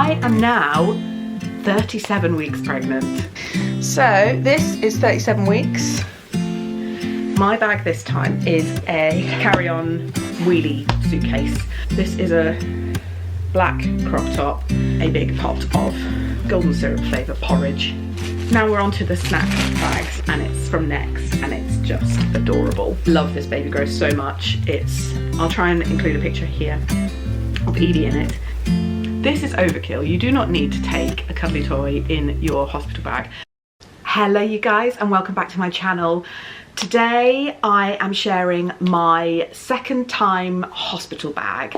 I am now 37 weeks pregnant. So this is 37 weeks. My bag this time is a carry-on wheelie suitcase. This is a black crop top, a big pot of golden syrup flavour porridge. Now we're on to the snack bags, and it's from Next, and it's just adorable. Love this baby grow so much. I'll try and include a picture here of Evie in it. This is overkill. You do not need to take a cuddly toy in your hospital bag. Hello you guys, and welcome back to my channel. Today I am sharing my second time hospital bag.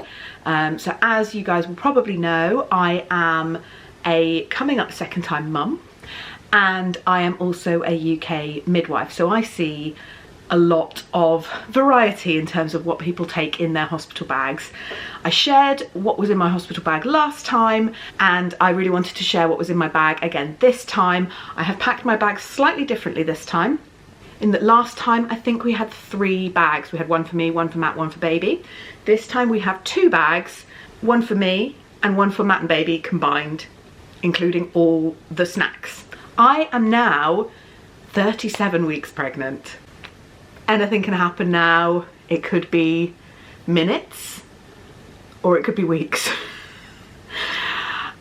So as you guys will probably know, I am a coming up second time mum, and I am also a UK midwife. So I see a lot of variety in terms of what people take in their hospital bags. I shared what was in my hospital bag last time, and I really wanted to share what was in my bag again this time. I have packed my bag slightly differently this time. In that last time, I think we had 3 bags. We had one for me, one for Matt, one for baby. This time we have 2 bags, one for me and one for Matt and baby combined, including all the snacks. I am now 37 weeks pregnant. Anything can happen now. It could be minutes or it could be weeks.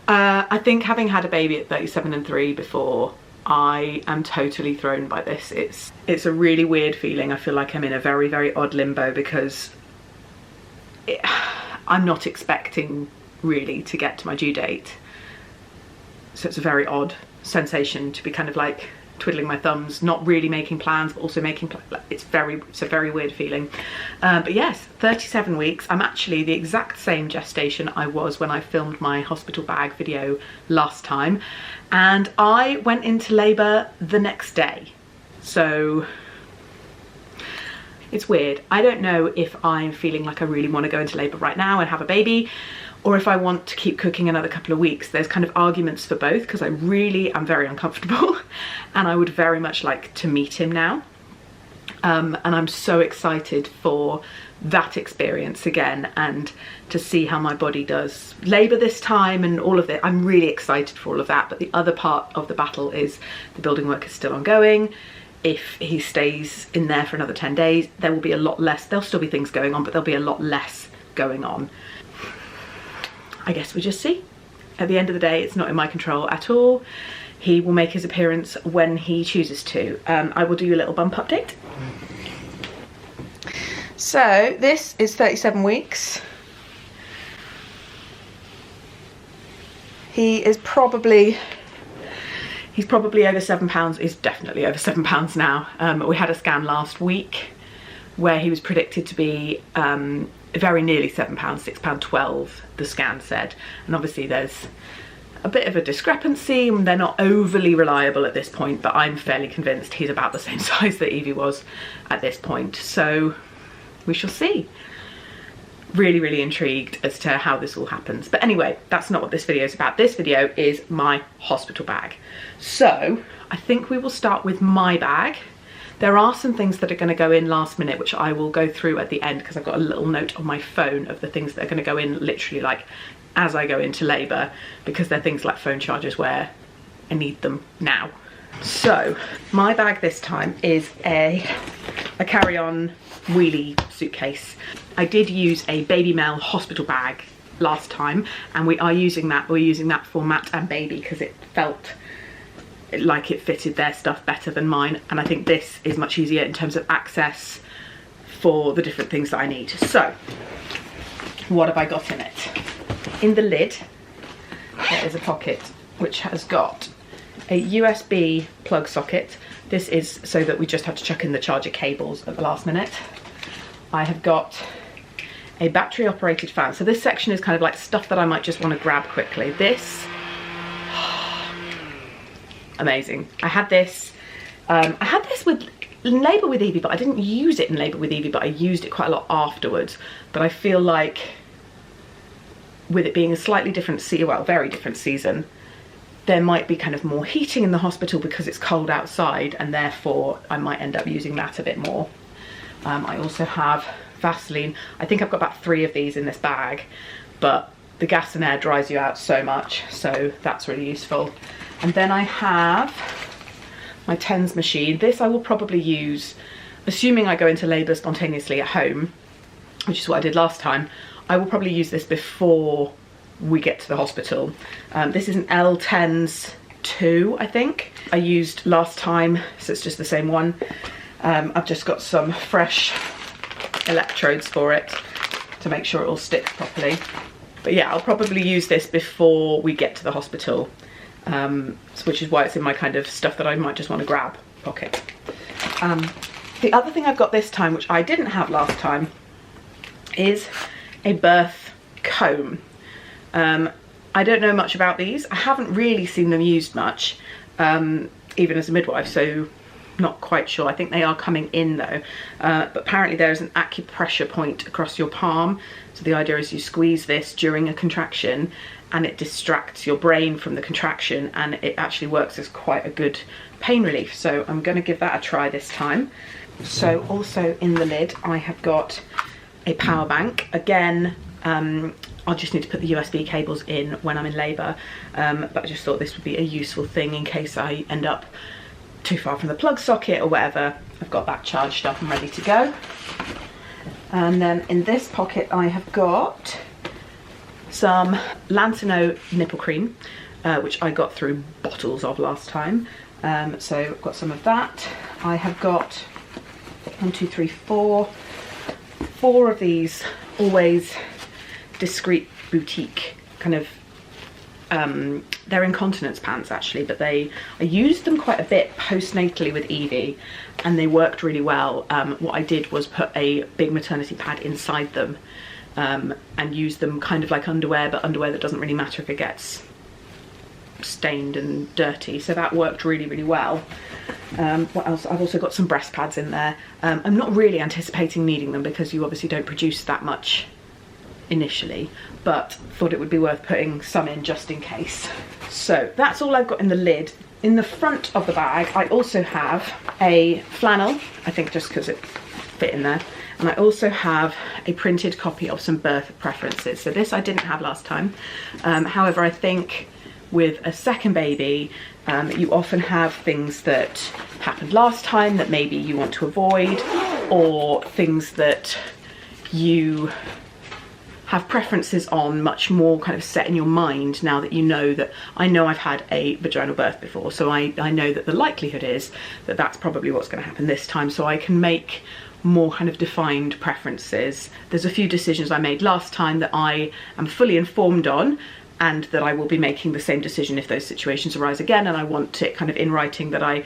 I think having had a baby at 37 and 3 before, I am totally thrown by this. It's a really weird feeling. I feel like I'm in a very, very odd limbo because I'm not expecting really to get to my due date. So it's a very odd sensation to be kind of like twiddling my thumbs, not really making plans, but also making plans. It's a very weird feeling. But yes, 37 weeks. I'm actually the exact same gestation I was when I filmed my hospital bag video last time, and I went into labour the next day. So it's weird. I don't know if I'm feeling like I really want to go into labour right now and have a baby, or if I want to keep cooking another couple of weeks. There's kind of arguments for both, because I really am very uncomfortable and I would very much like to meet him now. And I'm so excited for that experience again, and to see how my body does labour this time and all of it. I'm really excited for all of that. But the other part of the battle is the building work is still ongoing. If he stays in there for another 10 days, there will be a lot less. There'll still be things going on, but there'll be a lot less going on. I guess we just see. At the end of the day, it's not in my control at all. He will make his appearance when he chooses to. I will do you a little bump update. So this is 37 weeks. He's probably over 7 pounds. He's definitely over 7 pounds now. We had a scan last week where he was predicted to be very nearly 7 pounds, £6.12 the scan said, and obviously there's a bit of a discrepancy and they're not overly reliable at this point, but I'm fairly convinced he's about the same size that Evie was at this point, so we shall see. Really intrigued as to how this all happens. But anyway, that's not what this video is about. This video is my hospital bag. So I think we will start with my bag. There are some things that are going to go in last minute, which I will go through at the end, because I've got a little note on my phone of the things that are going to go in literally like as I go into labour, because they're things like phone chargers where I need them now. So my bag this time is a carry-on wheelie suitcase. I did use a Baby Mel hospital bag last time, and we're using that for Matt and baby because it felt like it fitted their stuff better than mine, and I think this is much easier in terms of access for the different things that I need. So what have I got in it? In the lid there is a pocket which has got a USB plug socket. This is so that we just have to chuck in the charger cables at the last minute. I have got a battery operated fan. So this section is kind of like stuff that I might just want to grab quickly. This, amazing. I had this in labour with Evie, but I didn't use it in labour with Evie, but I used it quite a lot afterwards. But I feel like with it being a slightly different season, well, very different season, there might be kind of more heating in the hospital because it's cold outside, and therefore I might end up using that a bit more. I also have Vaseline. I think I've got about 3 of these in this bag, but the gas and air dries you out so much, so that's really useful. And then I have my TENS machine. This I will probably use, assuming I go into labour spontaneously at home, which is what I did last time. I will probably use this before we get to the hospital. This is an L10s 2, I think. I used last time, so it's just the same one. I've just got some fresh electrodes for it to make sure it all sticks properly. But yeah, I'll probably use this before we get to the hospital, which is why it's in my kind of stuff that I might just want to grab pocket. The other thing I've got this time, which I didn't have last time, is a birth comb. I don't know much about these. I haven't really seen them used much, even as a midwife, so not quite sure. I think they are coming in though, but apparently there is an acupressure point across your palm. So the idea is you squeeze this during a contraction and it distracts your brain from the contraction, and it actually works as quite a good pain relief. So I'm going to give that a try this time. So also in the lid I have got a power bank. Again, I'll just need to put the USB cables in when I'm in labour, but I just thought this would be a useful thing in case I end up too far from the plug socket or whatever. I've got that charged up and ready to go. And then in this pocket I have got some Lantano nipple cream, which I got through bottles of last time. So I've got some of that. I have got 1, 2, 3, 4 of these Always discreet boutique kind of, they're incontinence pants actually, but I used them quite a bit postnatally with Evie and they worked really well. What I did was put a big maternity pad inside them, and use them kind of like underwear, but underwear that doesn't really matter if it gets stained and dirty, so that worked really, really well. What else? I've also got some breast pads in there. I'm not really anticipating needing them because you obviously don't produce that much initially, but thought it would be worth putting some in just in case. So that's all I've got in the lid. In the front of the bag I also have a flannel, I think just because it fit in there, and I also have a printed copy of some birth preferences. So this I didn't have last time. However, I think with a second baby, you often have things that happened last time that maybe you want to avoid, or things that you have preferences on much more kind of set in your mind now that you know that I know I've had a vaginal birth before, so I know that the likelihood is that that's probably what's going to happen this time, so I can make more kind of defined preferences. There's a few decisions I made last time that I am fully informed on, and that I will be making the same decision if those situations arise again, and I want it kind of in writing that I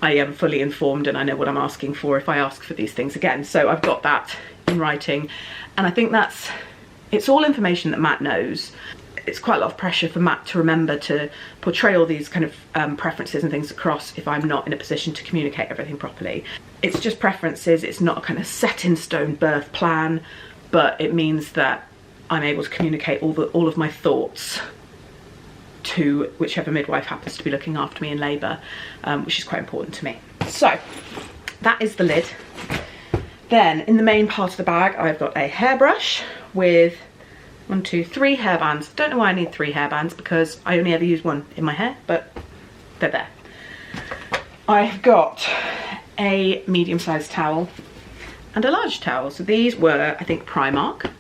am fully informed and I know what I'm asking for if I ask for these things again. So I've got that in writing, and I think it's all information that Matt knows. It's quite a lot of pressure for Matt to remember to portray all these kind of preferences and things across if I'm not in a position to communicate everything properly. It's just preferences, it's not a kind of set in stone birth plan, but it means that I'm able to communicate all of my thoughts to whichever midwife happens to be looking after me in labour, which is quite important to me. So that is the lid. Then in the main part of the bag I've got a hairbrush with 1, 2, 3 hairbands. Don't know why I need 3 hairbands because I only ever use one in my hair, but they're there. I've got a medium-sized towel and a large towel. So these were, I think, Primark.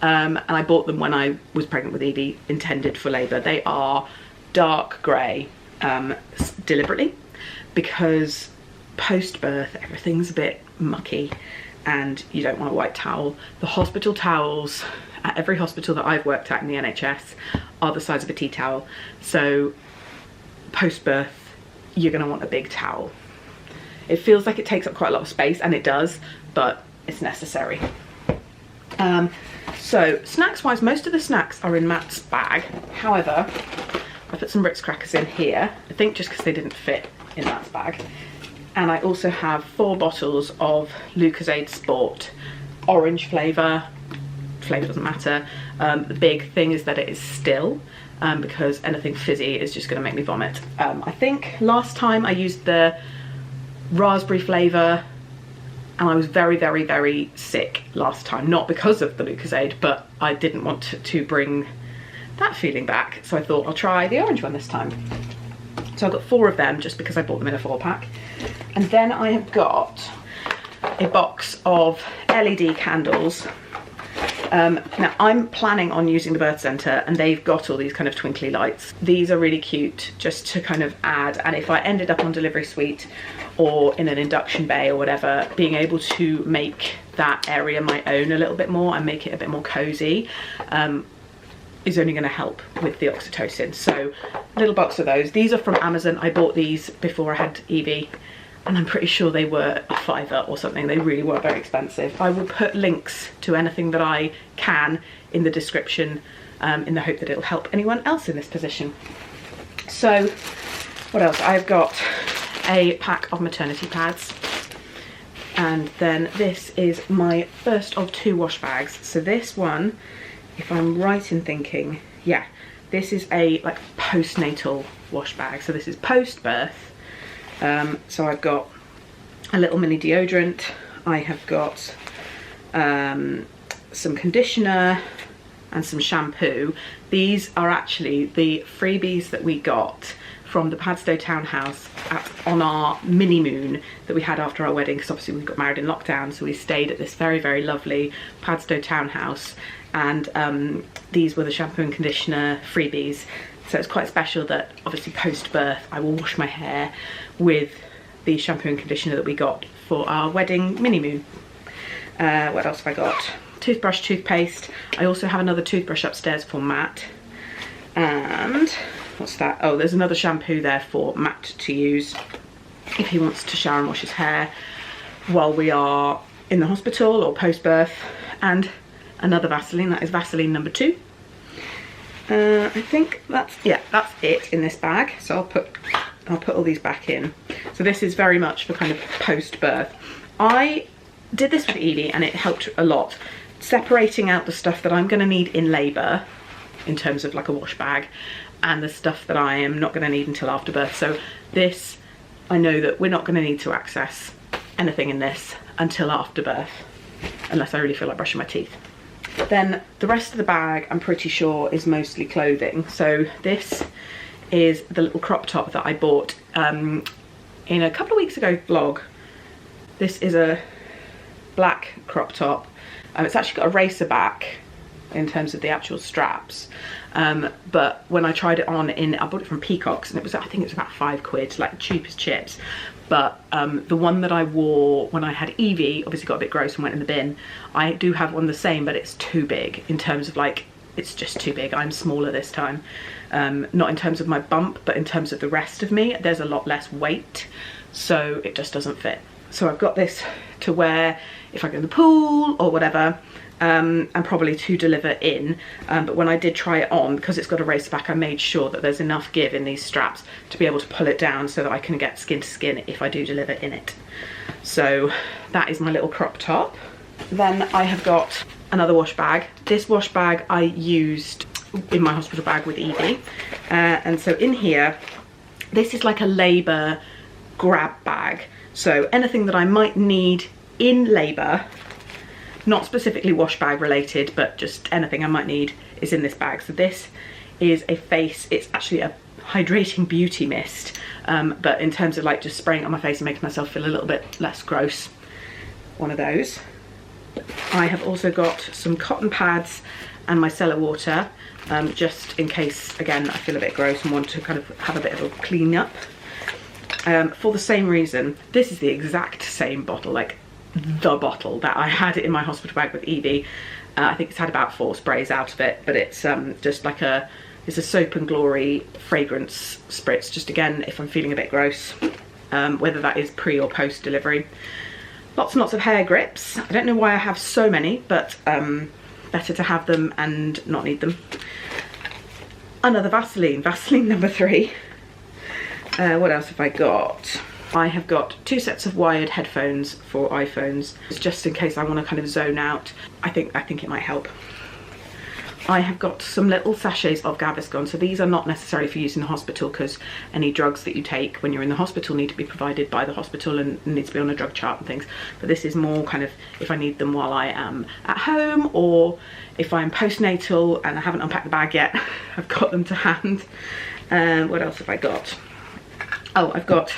And I bought them when I was pregnant with Evie, intended for labour. They are dark grey, deliberately, because post-birth everything's a bit mucky and you don't want a white towel. The hospital towels at every hospital that I've worked at in the NHS are the size of a tea towel. So post-birth you're going to want a big towel. It feels like it takes up quite a lot of space, and it does, but it's necessary. So snacks wise, most of the snacks are in Matt's bag. However, I put some Ritz crackers in here, I think just because they didn't fit in Matt's bag. And I also have 4 bottles of Lucozade Sport, orange flavour doesn't matter. The big thing is that it is still, because anything fizzy is just going to make me vomit. I think last time I used the raspberry flavour, and I was very, very sick last time, not because of the Lucozade, but I didn't want to bring that feeling back. So I thought I'll try the orange one this time. So I've got 4 of them just because I bought them in a 4-pack. And then I have got a box of LED candles. Now I'm planning on using the birth centre, and they've got all these kind of twinkly lights. These are really cute just to kind of add, and if I ended up on delivery suite or in an induction bay or whatever, being able to make that area my own a little bit more and make it a bit more cozy is only going to help with the oxytocin. So a little box of those. These are from Amazon. I bought these before I had Evie, and I'm pretty sure they were a £5 or something. They really weren't very expensive. I will put links to anything that I can in the description in the hope that it'll help anyone else in this position. So what else? I've got a pack of maternity pads, and then this is my first of 2 wash bags. So this one, if I'm right in thinking, yeah, this is a like postnatal wash bag. So this is post-birth. So I've got a little mini deodorant. I have got some conditioner and some shampoo. These are actually the freebies that we got from the Padstow townhouse on our mini moon that we had after our wedding, because obviously we got married in lockdown, so we stayed at this very, very lovely Padstow townhouse, and these were the shampoo and conditioner freebies. So it's quite special that obviously post-birth I will wash my hair with the shampoo and conditioner that we got for our wedding mini moon. What else have I got? Toothbrush, toothpaste. I also have another toothbrush upstairs for Matt. And what's that? Oh, there's another shampoo there for Matt to use if he wants to shower and wash his hair while we are in the hospital or post-birth. And another Vaseline, that is Vaseline number 2. I think that's it in this bag. So I'll put all these back in. So this is very much for kind of post-birth. I did this with Evie and it helped a lot, separating out the stuff that I'm going to need in labour in terms of like a wash bag, and the stuff that I am not going to need until after birth. So this, I know that we're not going to need to access anything in this until after birth, unless I really feel like brushing my teeth. Then the rest of the bag, I'm pretty sure, is mostly clothing. So this is the little crop top that I bought in a couple of weeks ago vlog. This is a black crop top. It's actually got a racer back in terms of the actual straps, but when I tried it on I bought it from Peacocks, and it was, I think it was about £5, like cheap as chips. But the one that I wore when I had Evie obviously got a bit gross and went in the bin. I do have one the same, but it's too big in terms of like, it's just too big. I'm smaller this time, not in terms of my bump, but in terms of the rest of me. There's a lot less weight, so it just doesn't fit. So I've got this to wear if I go in the pool or whatever, and probably to deliver in, but when I did try it on, because it's got a racer back, I made sure that there's enough give in these straps to be able to pull it down so that I can get skin to skin if I do deliver in it. So that is my little crop top. Then I have got another wash bag. This wash bag I used in my hospital bag with Evie, and so in here, this is like a labour grab bag. So anything that I might need in labour, not specifically wash bag related, but just anything I might need is in this bag. So this is a face, it's actually a hydrating beauty mist, but in terms of like just spraying it on my face and making myself feel a little bit less gross, one of those. I have also got some cotton pads and micellar water, just in case, again, I feel a bit gross and want to kind of have a bit of a clean up. For the same reason, this is the exact same bottle, like the bottle that I had in my hospital bag with Evie. I think it's had about 4 sprays out of it, but it's just like it's a Soap and Glory fragrance spritz, just again if I'm feeling a bit gross, whether that is pre or post delivery. Lots and lots of hair grips. I don't know why I have so many, but better to have them and not need them. Another Vaseline number 3. What else have I got? I have got 2 sets of wired headphones for iPhones, just in case I want to kind of zone out. I think it might help. I have got some little sachets of Gaviscon. So these are not necessarily for use in the hospital, because any drugs that you take when you're in the hospital need to be provided by the hospital and need to be on a drug chart and things. But this is more kind of if I need them while I am at home, or if I'm postnatal and I haven't unpacked the bag yet, I've got them to hand. What else have I got? Oh, I've got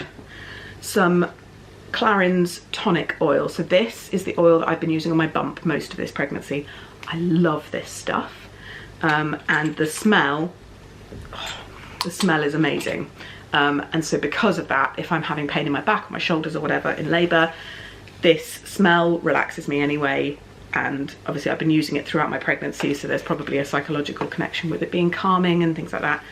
some Clarins tonic oil. So this is the oil that I've been using on my bump most of this pregnancy. I love this stuff. And the smell is amazing. And so because of that, if I'm having pain in my back or my shoulders or whatever in labour, this smell relaxes me anyway. And obviously I've been using it throughout my pregnancy, so there's probably a psychological connection with it being calming and things like that.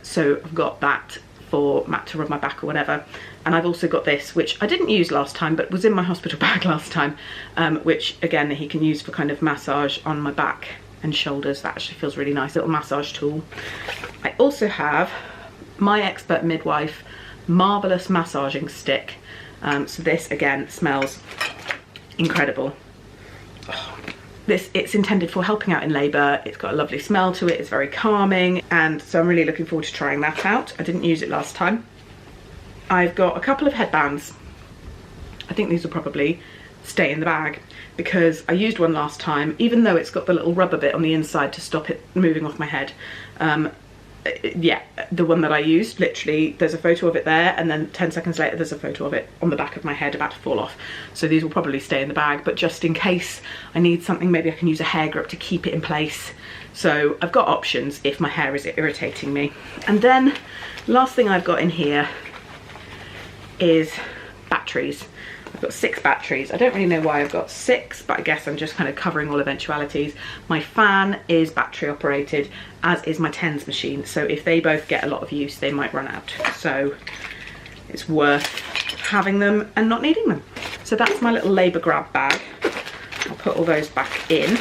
So I've got that for Matt to rub my back or whatever. And I've also got this, which I didn't use last time, but was in my hospital bag last time, which again he can use for kind of massage on my back and shoulders. That actually feels really nice, little massage tool. I also have My Expert Midwife Marvellous Massaging Stick. So this again smells incredible. Oh, it's intended for helping out in labour. It's got a lovely smell to it, it's very calming, and so I'm really looking forward to trying that out. I didn't use it last time. I've got a couple of headbands. I think these will probably stay in the bag, because I used one last time, even though it's got the little rubber bit on the inside to stop it moving off my head. Yeah, the one that I used, literally there's a photo of it there, and then 10 seconds later there's a photo of it on the back of my head about to fall off. So these will probably stay in the bag, but just in case I need something, maybe I can use a hair grip to keep it in place. So I've got options if my hair is irritating me. And then last thing I've got in here is batteries. I've got 6 batteries. I don't really know why I've got 6, but I guess I'm just kind of covering all eventualities. My fan is battery operated, as is my TENS machine. So if they both get a lot of use, they might run out. So it's worth having them and not needing them. So that's my little labour grab bag. I'll put all those back in.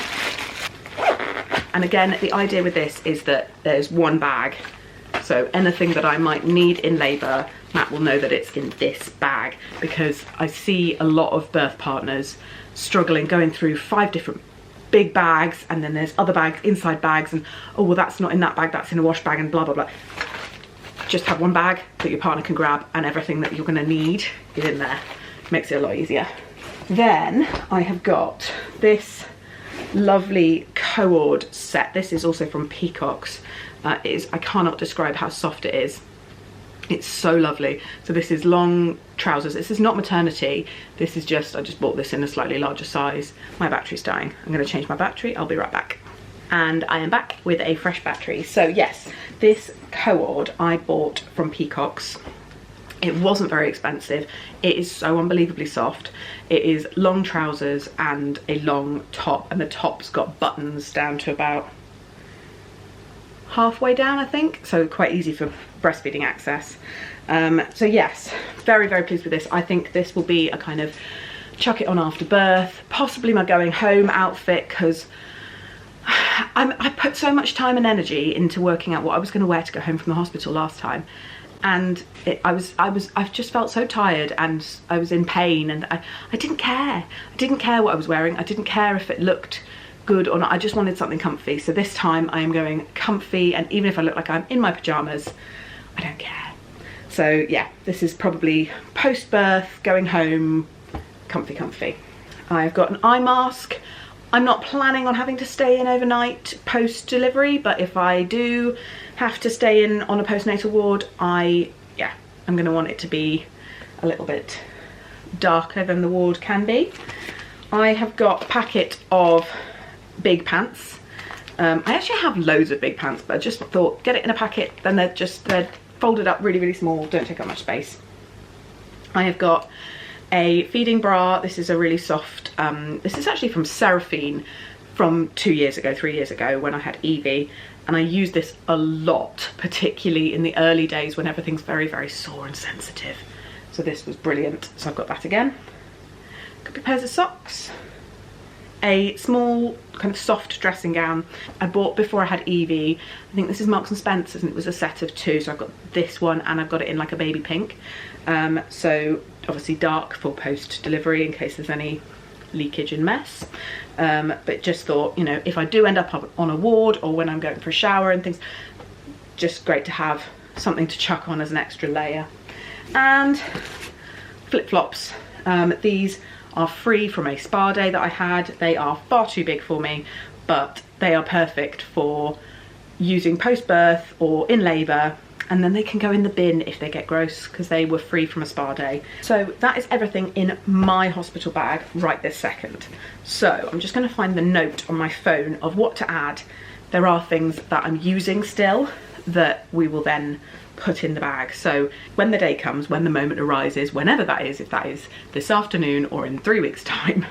And again, the idea with this is that there's one bag. So anything that I might need in labour, Matt will know that it's in this bag, because I see a lot of birth partners struggling, going through 5 different big bags, and then there's other bags, inside bags, and oh well, that's not in that bag, that's in a wash bag, and blah blah blah. Just have one bag that your partner can grab, and everything that you're going to need is in there. Makes it a lot easier. Then I have got this lovely cord set. This is also from Peacocks. I cannot describe how soft it is. It's so lovely. So this is long trousers. This is not maternity. This is just, I just bought this in a slightly larger size. My battery's dying. I'm going to change my battery. I'll be right back. And I am back with a fresh battery. So yes, this cord I bought from Peacocks. It wasn't very expensive. It is so unbelievably soft. It is long trousers and a long top, and the top's got buttons down to about halfway down, I think, so quite easy for breastfeeding access. So yes, very pleased with this. I think this will be a kind of chuck it on after birth, possibly my going home outfit, because I put so much time and energy into working out what I was going to wear to go home from the hospital last time, and I just felt so tired, and I was in pain, and I didn't care. I didn't care what I was wearing. I didn't care if it looked good or not. I just wanted something comfy. So this time I am going comfy, and even if I look like I'm in my pajamas, I don't care. So yeah, this is probably post-birth, going home, comfy. I've got an eye mask. I'm not planning on having to stay in overnight post-delivery, but if I do have to stay in on a postnatal ward, I'm going to want it to be a little bit darker than the ward can be. I have got a packet of big pants. I actually have loads of big pants, but I just thought get it in a packet, then they're folded up really small, don't take up much space. I have got a feeding bra. This is a really soft, this is actually from Seraphine from 3 years ago when I had Evie, and I use this a lot, particularly in the early days when everything's very sore and sensitive. So this was brilliant. So I've got that again. A couple of pairs of socks. A small kind of soft dressing gown I bought before I had Evie. I think this is Marks and Spencer's, and it was a set of 2, so I've got this one and I've got it in like a baby pink. So obviously dark for post delivery in case there's any leakage and mess. But just thought, you know, if I do end up on a ward or when I'm going for a shower and things, just great to have something to chuck on as an extra layer. And flip-flops. These are free from a spa day that I had. They are far too big for me, but they are perfect for using post-birth or in labour, and then they can go in the bin if they get gross because they were free from a spa day. So that is everything in my hospital bag right this second. So I'm just going to find the note on my phone of what to add. There are things that I'm using still that we will then put in the bag. So when the day comes, when the moment arises, whenever that is, if that is this afternoon or in 3 weeks time,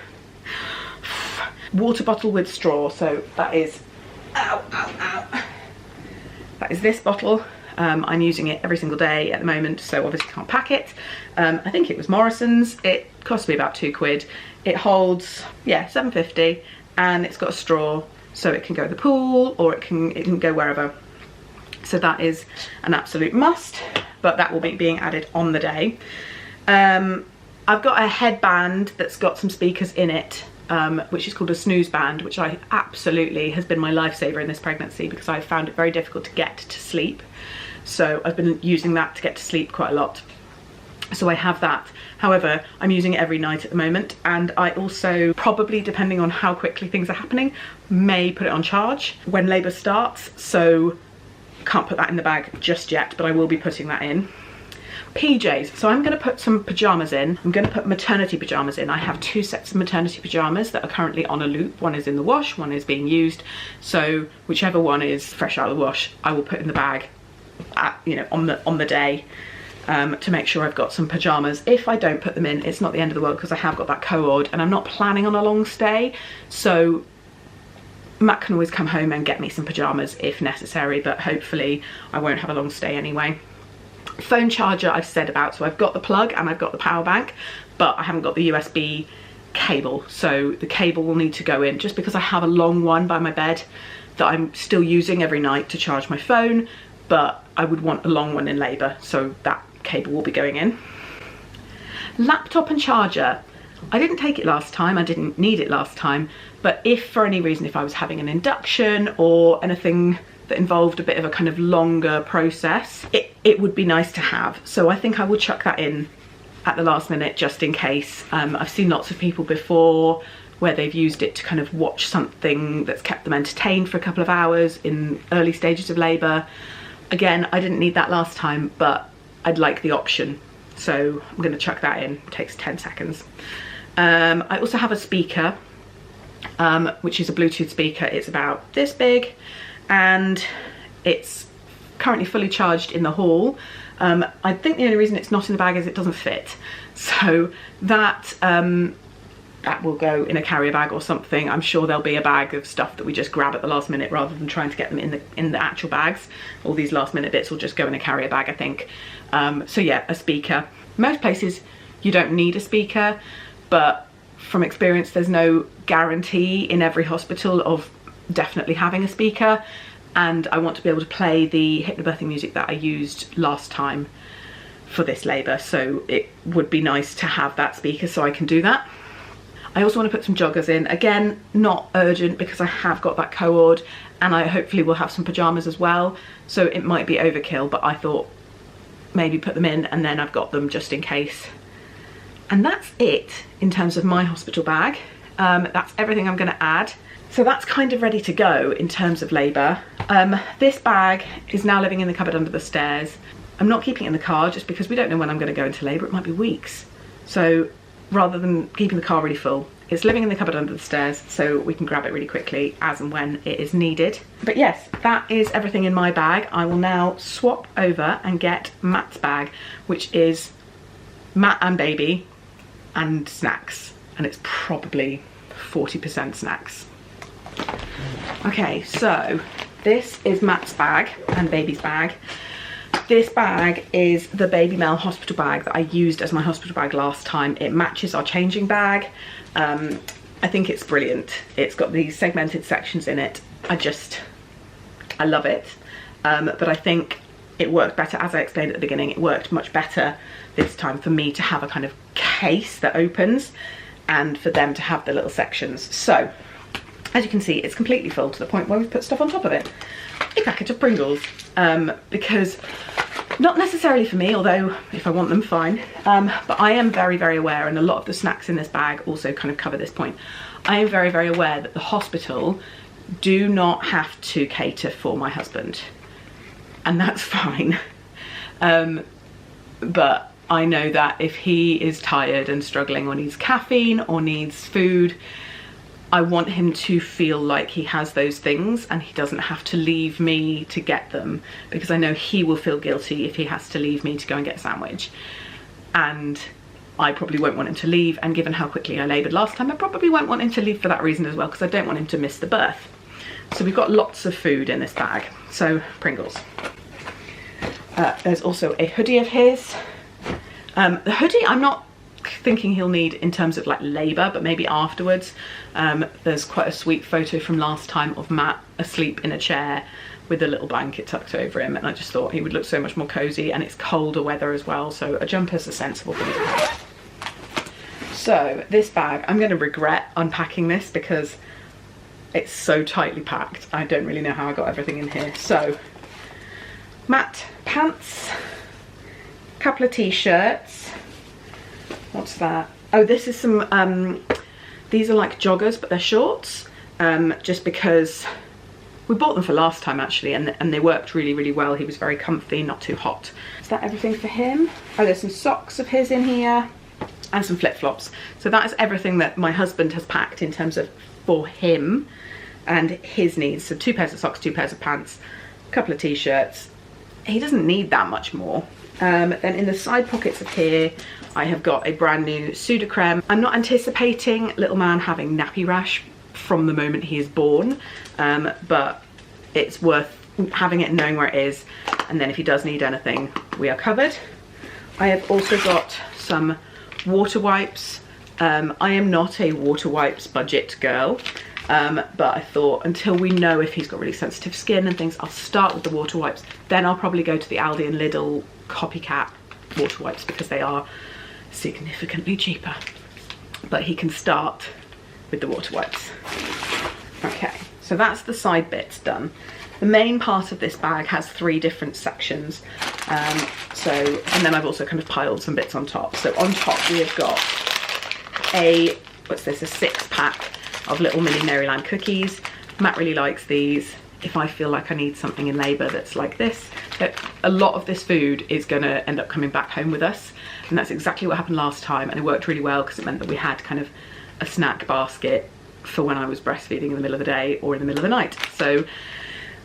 water bottle with straw. So that is, ow, ow, ow. That is this bottle. I'm using it every single day at the moment, so obviously can't pack it. I think it was Morrison's. It cost me about £2. It holds, yeah, 7.50, and it's got a straw, so it can go in the pool or it can go wherever. So that is an absolute must, but that will be being added on the day. I've got a headband that's got some speakers in it, which is called a snooze band, which I absolutely has been my lifesaver in this pregnancy because I found it very difficult to get to sleep. So I've been using that to get to sleep quite a lot. So I have that. However, I'm using it every night at the moment, and I also, probably depending on how quickly things are happening, may put it on charge when labour starts. So can't put that in the bag just yet, but I will be putting that in. PJs, so I'm going to put some pyjamas in. I'm going to put maternity pyjamas in. I have 2 sets of maternity pyjamas that are currently on a loop. One is in the wash, one is being used. So whichever one is fresh out of the wash, I will put in the bag at, you know, on the day, to make sure I've got some pyjamas. If I don't put them in, it's not the end of the world because I have got that co-ord and I'm not planning on a long stay. So Matt can always come home and get me some pyjamas if necessary, but hopefully I won't have a long stay anyway. Phone charger I've said about, so I've got the plug and I've got the power bank, but I haven't got the USB cable, so the cable will need to go in just because I have a long one by my bed that I'm still using every night to charge my phone, but I would want a long one in labour, so that cable will be going in. Laptop and charger. I didn't take it last time, I didn't need it last time, but if for any reason, if I was having an induction or anything that involved a bit of a kind of longer process, it would be nice to have. So I think I will chuck that in at the last minute just in case. I've seen lots of people before where they've used it to kind of watch something that's kept them entertained for a couple of hours in early stages of labour. Again, I didn't need that last time, but I'd like the option. So I'm going to chuck that in. It takes 10 seconds. I also have a speaker, which is a Bluetooth speaker. It's about this big and it's currently fully charged in the hall. I think the only reason it's not in the bag is it doesn't fit. So that that will go in a carrier bag or something. I'm sure there'll be a bag of stuff that we just grab at the last minute rather than trying to get them in the actual bags. All these last minute bits will just go in a carrier bag, I think. So yeah, a speaker. Most places you don't need a speaker, but from experience there's no guarantee in every hospital of definitely having a speaker, and I want to be able to play the hypnobirthing music that I used last time for this labour, so it would be nice to have that speaker so I can do that. I also want to put some joggers in. Again, not urgent because I have got that co-ord and I hopefully will have some pyjamas as well, so it might be overkill, but I thought maybe put them in and then I've got them just in case. And that's it in terms of my hospital bag. That's everything I'm going to add. So that's kind of ready to go in terms of labour. This bag is now living in the cupboard under the stairs. I'm not keeping it in the car just because we don't know when I'm going to go into labour. It might be weeks. So rather than keeping the car really full, it's living in the cupboard under the stairs so we can grab it really quickly as and when it is needed. But yes, that is everything in my bag. I will now swap over and get Matt's bag, which is Matt and baby and snacks, and it's probably 40% snacks. Okay, so this is Matt's bag and baby's bag. This bag is the Baby Mel hospital bag that I used as my hospital bag last time. It matches our changing bag. I think it's brilliant. It's got these segmented sections in it. I love it. But I think it worked better, as I explained at the beginning, it worked much better this time for me to have a kind of case that opens. and for them to have the little sections. So as you can see, it's completely full to the point where we've put stuff on top of it. A packet of Pringles, because not necessarily for me, although if I want them, fine. But I am very, very aware, and a lot of the snacks in this bag also kind of cover this point. I am very, very aware that the hospital do not have to cater for my husband, and that's fine. But I know that if he is tired and struggling or needs caffeine or needs food, I want him to feel like he has those things and he doesn't have to leave me to get them, because I know he will feel guilty if he has to leave me to go and get a sandwich. And I probably won't want him to leave, and given how quickly I laboured last time, I probably won't want him to leave for that reason as well, because I don't want him to miss the birth. So we've got lots of food in this bag. So Pringles. There's also a hoodie of his. The hoodie I'm not thinking he'll need in terms of like labour, but maybe afterwards. There's quite a sweet photo from last time of Matt asleep in a chair with a little blanket tucked over him, and I just thought he would look so much more cosy, and it's colder weather as well, so a jumper's a sensible thing to have. So this bag, I'm going to regret unpacking this because it's so tightly packed. I don't really know how I got everything in here. So Matt pants, couple of t-shirts. What's that? Oh, this is some, these are like joggers, but they're shorts, just because we bought them for last time actually, and they worked really, really well. He was very comfy, not too hot. Is that everything for him? Oh, there's some socks of his in here and some flip-flops. So that is everything that my husband has packed in terms of for him and his needs. So 2 pairs of socks, 2 pairs of pants, a couple of t-shirts. He doesn't need that much more. Then in the side pockets of here, I have got a brand new Sudocrem. I'm not anticipating little man having nappy rash from the moment he is born, but it's worth having it and knowing where it is, and then if he does need anything, we are covered. I have also got some water wipes. I am not a water wipes budget girl, but I thought until we know if he's got really sensitive skin and things, I'll start with the water wipes. Then I'll probably go to the Aldi and Lidl copycat water wipes because they are significantly cheaper. But he can start with the water wipes. Okay, so that's the side bits done. The main part of this bag has 3 different sections. And then I've also kind of piled some bits on top. So on top we have got a 6-pack of little mini Maryland cookies. Matt really likes these. If I feel like I need something in labour that's like this, a lot of this food is going to end up coming back home with us, and that's exactly what happened last time, and it worked really well because it meant that we had kind of a snack basket for when I was breastfeeding in the middle of the day or in the middle of the night. So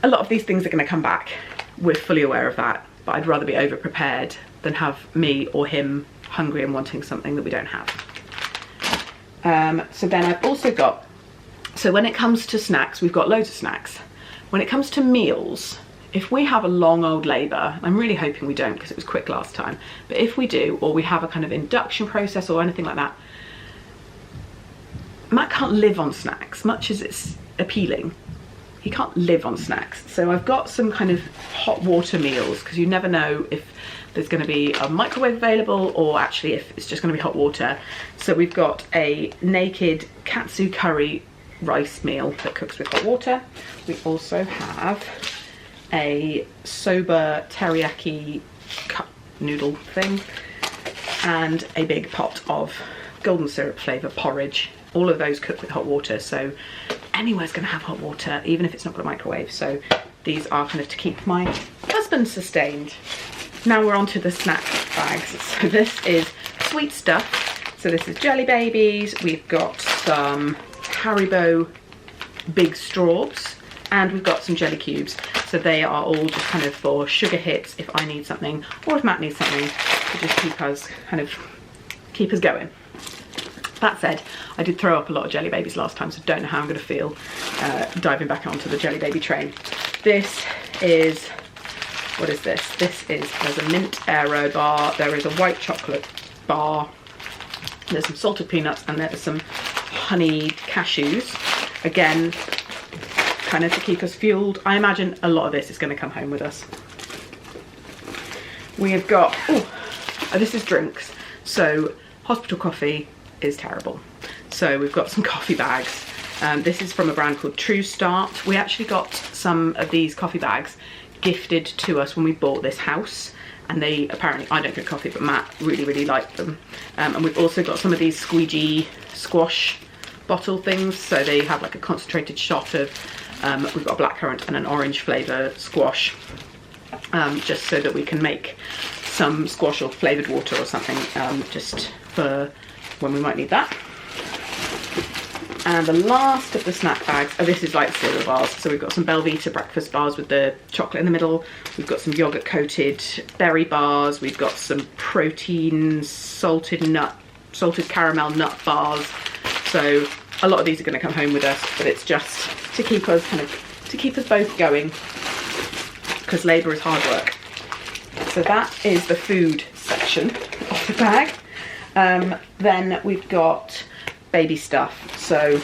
a lot of these things are going to come back. We're fully aware of that, but I'd rather be over prepared than have me or him hungry and wanting something that we don't have. So then I've also got, so when it comes to snacks, we've got loads of snacks. When it comes to meals, if we have a long old labour, I'm really hoping we don't because it was quick last time, but if we do, or we have a kind of induction process or anything like that, Matt can't live on snacks, much as it's appealing. He can't live on snacks. So I've got some kind of hot water meals, because you never know if there's going to be a microwave available or actually if it's just going to be hot water. So we've got a naked katsu curry rice meal that cooks with hot water. We also have a soba teriyaki cup noodle thing and a big pot of golden syrup flavour porridge. All of those cook with hot water, so anywhere's going to have hot water, even if it's not got a microwave. So these are kind of to keep my husband sustained. Now we're on to the snack bags. So this is sweet stuff. So this is jelly babies. We've got some Haribo big straws, and we've got some jelly cubes. So they are all just kind of for sugar hits if I need something, or if Matt needs something to just keep us going. That said, I did throw up a lot of jelly babies last time, so don't know how I'm going to feel diving back onto the jelly baby train. This is, what is this? There's a mint aero bar, there is a white chocolate bar, there's some salted peanuts, and there's some honey cashews. Again, kind of to keep us fueled. I imagine a lot of this is going to come home with us. We have got, oh, this is drinks. So hospital coffee is terrible. So we've got some coffee bags. This is from a brand called True Start. We actually got some of these coffee bags gifted to us when we bought this house, and they apparently, I don't drink coffee, but Matt really liked them. And we've also got some of these squeegee squash bottle things, so they have like a concentrated shot of, we've got a blackcurrant and an orange flavour squash, just so that we can make some squash or flavoured water or something, just for when we might need that. And the last of the snack bags, oh, this is like cereal bars. So we've got some Belvita breakfast bars with the chocolate in the middle. We've got some yogurt coated berry bars. We've got some protein salted caramel nut bars. So a lot of these are going to come home with us, but it's just to keep us both going, because labour is hard work. So that is the food section of the bag. Then we've got baby stuff. So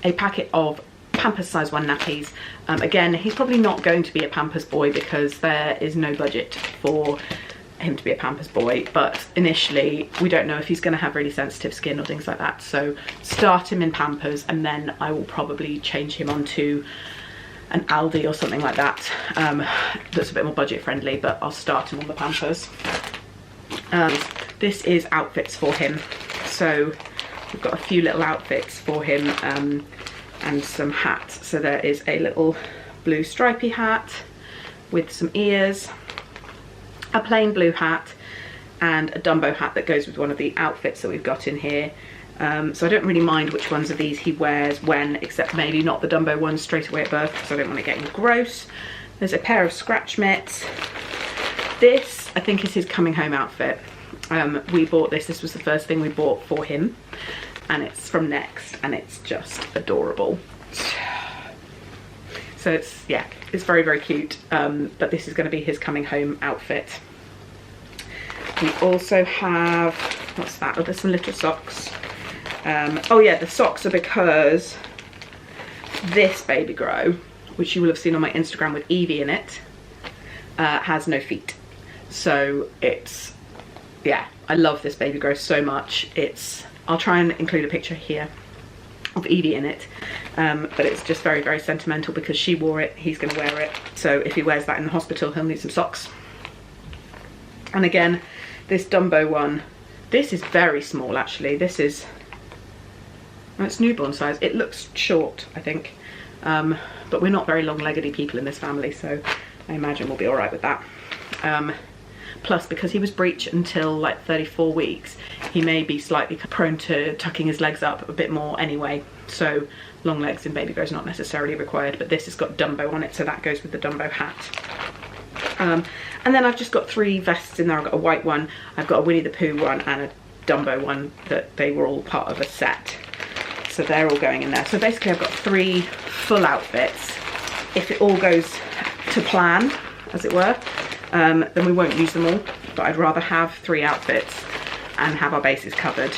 a packet of Pampers size 1 nappies. Again, he's probably not going to be a Pampers boy because there is no budget for him to be a Pampers boy, but initially we don't know if he's going to have really sensitive skin or things like that. So start him in Pampers, and then I will probably change him onto an Aldi or something like that, that's a bit more budget friendly, but I'll start him on the Pampers. This is outfits for him. So we've got a few little outfits for him, and some hats. So there is a little blue stripy hat with some ears, a plain blue hat, and a Dumbo hat that goes with one of the outfits that we've got in here. So I don't really mind which ones of these he wears when, except maybe not the Dumbo ones straight away at birth, because I don't want to get him gross. There's a pair of scratch mitts. This, I think, is his coming home outfit. We bought this was the first thing we bought for him, and it's from Next, and it's just adorable. So it's, yeah, it's very cute, but this is going to be his coming home outfit. We also have, what's that? Oh, there's some little socks. Oh yeah, the socks are because this baby grow, which you will have seen on my Instagram with Evie in it, has no feet. So it's, yeah, I love this baby grow so much. I'll try and include a picture here of Evie in it, but it's just very sentimental because she wore it, he's going to wear it. So if he wears that in the hospital, he'll need some socks. And again, this Dumbo one, this is very small actually. This is, well, it's newborn size. It looks short, I think, but we're not very long-leggedy people in this family, so I imagine we'll be all right with that. Plus, because he was breech until like 34 weeks, he may be slightly prone to tucking his legs up a bit more anyway. So long legs in baby grow is not necessarily required, but this has got Dumbo on it, so that goes with the Dumbo hat. And then I've just got 3 vests in there. I've got a white one, I've got a Winnie the Pooh one, and a Dumbo one, that they were all part of a set. So they're all going in there. So basically I've got 3 full outfits. If it all goes to plan, as it were, then we won't use them all, but I'd rather have 3 outfits and have our bases covered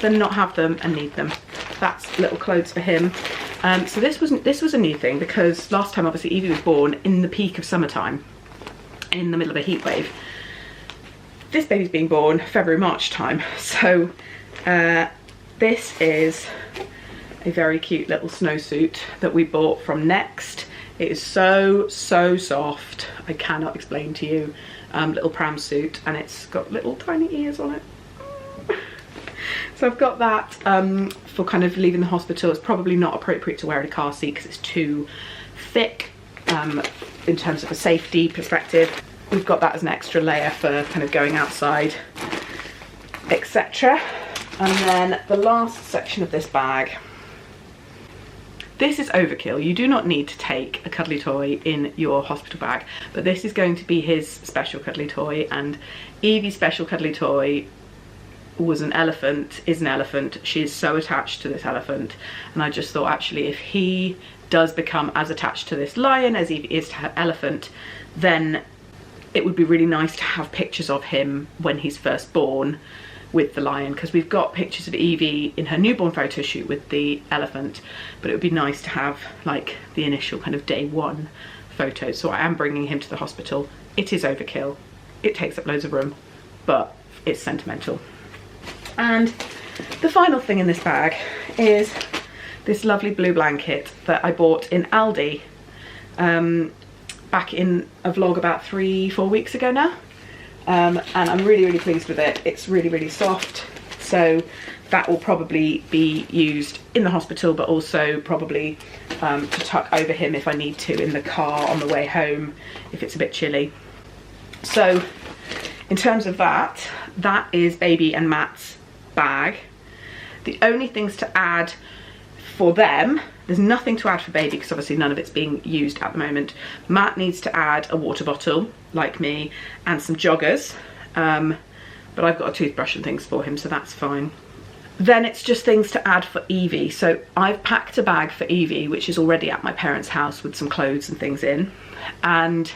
than not have them and need them. That's little clothes for him. So this was a new thing, because last time obviously Evie was born in the peak of summertime, in the middle of a heat wave. This baby's being born February, March time. So this is a very cute little snowsuit that we bought from Next. It is so soft, I cannot explain to you. Little pram suit, and it's got little tiny ears on it. So I've got that for kind of leaving the hospital. It's probably not appropriate to wear in a car seat because it's too thick in terms of a safety perspective. We've got that as an extra layer for kind of going outside, etc. And then the last section of this bag. This is overkill. You do not need to take a cuddly toy in your hospital bag, but this is going to be his special cuddly toy, and Evie's special cuddly toy was an elephant, is an elephant. She is so attached to this elephant, and I just thought, actually, if he does become as attached to this lion as Evie is to her elephant, then it would be really nice to have pictures of him when he's first born with the lion, because we've got pictures of Evie in her newborn photo shoot with the elephant, but it would be nice to have like the initial kind of day 1 photos. So I am bringing him to the hospital. It is overkill, it takes up loads of room, but it's sentimental. And The final thing in this bag is this lovely blue blanket that I bought in Aldi back in a vlog about 3-4 weeks ago now. And I'm really pleased with it. It's really soft, so that will probably be used in the hospital, but also probably to tuck over him if I need to in the car on the way home if it's a bit chilly. So in terms of that, that is baby and Matt's bag. The only things to add for them, there's nothing to add for baby because obviously none of it's being used at the moment. Matt needs to add a water bottle, like me, and some joggers, but I've got a toothbrush and things for him, so that's fine. Then it's just things to add for Evie. So I've packed a bag for Evie, which is already at my parents' house with some clothes and things in, and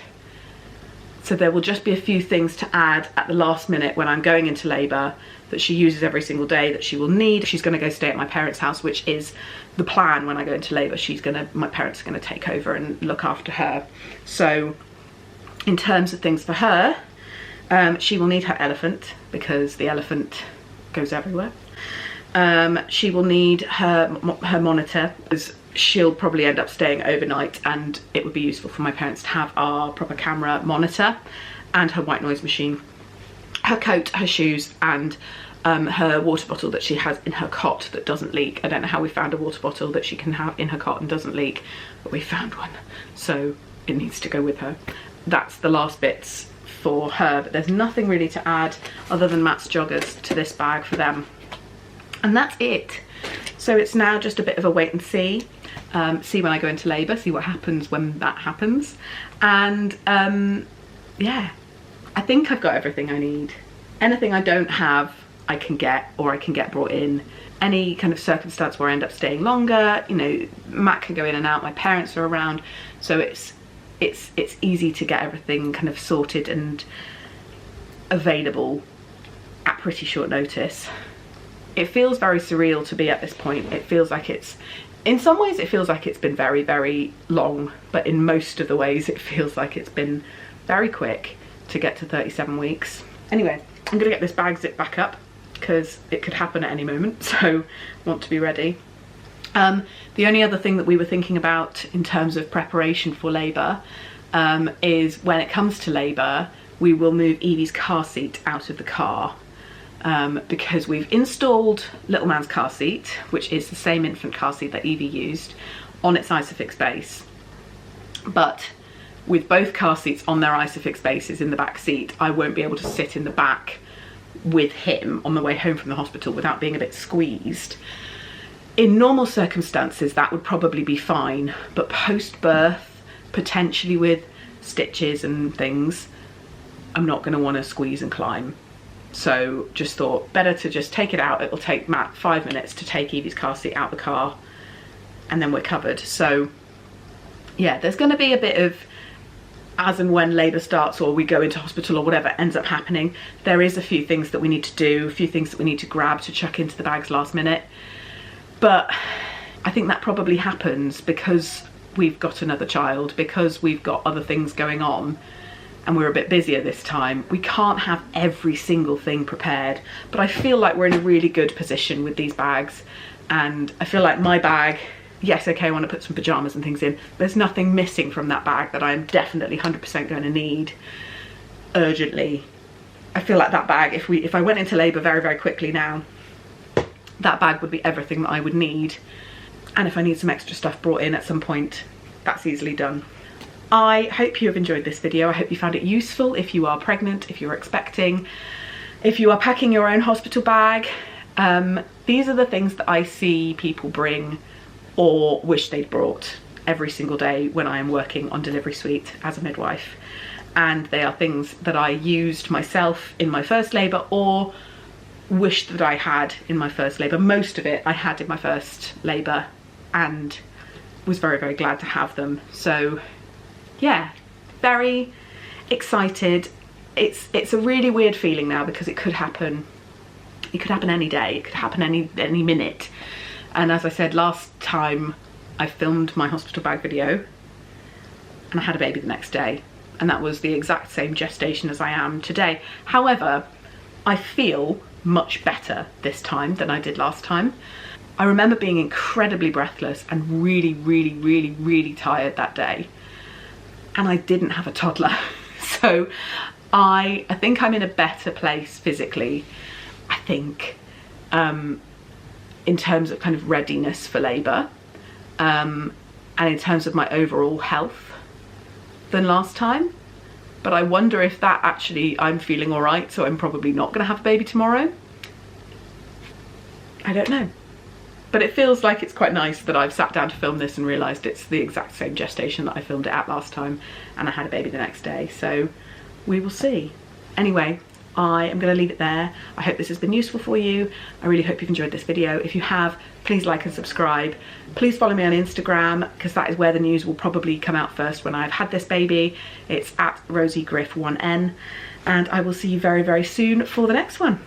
so there will just be a few things to add at the last minute when I'm going into labour that she uses every single day that she will need. She's going to go stay at my parents' house, which is the plan when I go into labour. My parents are going to take over and look after her. So in terms of things for her, she will need her elephant because the elephant goes everywhere. She will need her monitor because she'll probably end up staying overnight, and it would be useful for my parents to have our proper camera monitor, and her white noise machine, her coat, her shoes, and her water bottle that she has in her cot that doesn't leak. I don't know how we found a water bottle that she can have in her cot and doesn't leak, but we found one, so it needs to go with her. That's the last bits for her, but there's nothing really to add other than Matt's joggers to this bag for them. And that's it. So it's now just a bit of a wait and see. See when I go into labour, see what happens when that happens. And yeah, I think I've got everything I need. Anything I don't have, I can get, or I can get brought in. Any kind of circumstance where I end up staying longer, you know, Matt can go in and out, my parents are around, so it's easy to get everything kind of sorted and available at pretty short notice. It feels very surreal to be at this point. It feels like it's, in some ways it feels like it's been very long, but in most of the ways it feels like it's been very quick to get to 37 weeks. Anyway, I'm gonna get this bag zipped back up because it could happen at any moment, so want to be ready. The only other thing that we were thinking about in terms of preparation for labour is when it comes to labour, we will move Evie's car seat out of the car. Because we've installed little man's car seat, which is the same infant car seat that Evie used, on its Isofix base. But with both car seats on their Isofix bases in the back seat, I won't be able to sit in the back with him on the way home from the hospital without being a bit squeezed. In normal circumstances, that would probably be fine, but post-birth, potentially with stitches and things, I'm not going to want to squeeze and climb. So just thought better to just take it out. It'll take Matt 5 minutes to take Evie's car seat out the car, and then we're covered. So yeah, there's going to be a bit of, as and when labour starts or we go into hospital or whatever ends up happening, there is a few things that we need to do, a few things that we need to grab to chuck into the bags last minute. But I think that probably happens because we've got another child, because we've got other things going on, and we're a bit busier this time. We can't have every single thing prepared, but I feel like we're in a really good position with these bags, and I feel like my bag, yes, okay, I want to put some pyjamas and things in, there's nothing missing from that bag that I'm definitely 100% going to need urgently. I feel like that bag, if I went into labour very quickly now, that bag would be everything that I would need, and if I need some extra stuff brought in at some point, that's easily done. I hope you have enjoyed this video. I hope you found it useful if you are pregnant, if you're expecting, if you are packing your own hospital bag. These are the things that I see people bring or wish they'd brought every single day when I am working on delivery suite as a midwife. And they are things that I used myself in my first labour or wished that I had in my first labour. Most of it I had in my first labour and was very glad to have them. So yeah, very excited. It's a really weird feeling now because it could happen. It could happen any day. It could happen any minute. And as I said last time, I filmed my hospital bag video and I had a baby the next day, and that was the exact same gestation as I am today. However, I feel much better this time than I did last time. I remember being incredibly breathless and really, really, really, really tired that day. And I didn't have a toddler. So I think I'm in a better place physically, I think, in terms of kind of readiness for labour, and in terms of my overall health than last time. But I wonder if that actually, I'm feeling all right, so I'm probably not going to have a baby tomorrow. I don't know. But it feels like it's quite nice that I've sat down to film this and realised it's the exact same gestation that I filmed it at last time, and I had a baby the next day, so we will see. Anyway, I am going to leave it there. I hope this has been useful for you. I really hope you've enjoyed this video. If you have, please like and subscribe. Please follow me on Instagram, because that is where the news will probably come out first when I've had this baby. It's at RosieGriff1N, and I will see you very, very soon for the next one.